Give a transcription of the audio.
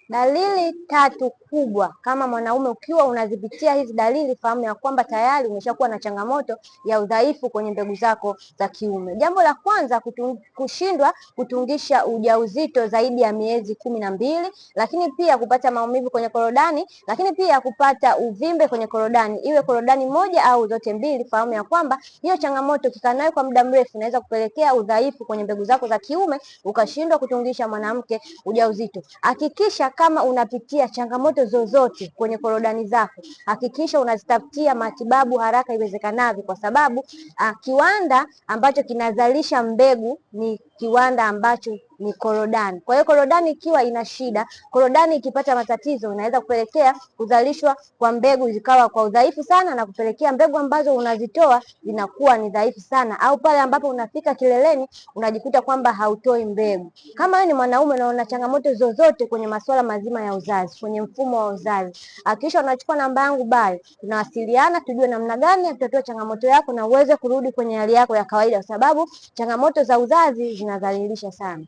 Dalili tatu kubwa, kama mwanaume ukiwa unazipitia hizi dalili, fahamu ya kwamba tayari umeshakuwa na changamoto ya udhaifu kwenye mbegu zako za kiume. Jambo la kwanza, kushindwa kutungisha ujauzito zaidi ya miezi 12, lakini pia kupata maumivu kwenye korodani, lakini pia kupata uvimbe kwenye korodani, iwe korodani moja au zote mbili. Fahamu ya kwamba hiyo changamoto ukikaa nayo kwa muda mrefu inaweza kupelekea udhaifu kwenye mbegu zako za kiume, ukashindwa kutungisha mwanamke ujauzito. Hakikisha kama unapitia changamoto zozote kwenye korodani zako, hakikisha unazitafutia matibabu haraka iwezekanavyo, kwa sababu kiwanda ambacho kinazalisha mbegu ni kiwanda ambacho ni korodani. Kwa hiyo korodani ikiwa ina shida, korodani ikipata matatizo, inaweza kupelekea kuzalishwa kwa mbegu zikawa kwa udhaifu sana, na kupelekea mbegu ambazo unazitoa zinakuwa ni dhaifu sana, au pale ambapo unafika kileleni unajikuta kwamba hautoi mbegu. Kama wewe ni mwanaume na una changamoto zozote kwenye masuala mazima ya uzazi, kwenye mfumo wa uzazi, hakikisha unachukua namba yangu bali tunawasiliana, tujue namna gani ya kutatua changamoto yako na uweze kurudi kwenye hali yako ya kawaida, kwa sababu changamoto za uzazi zinadhalilisha sana.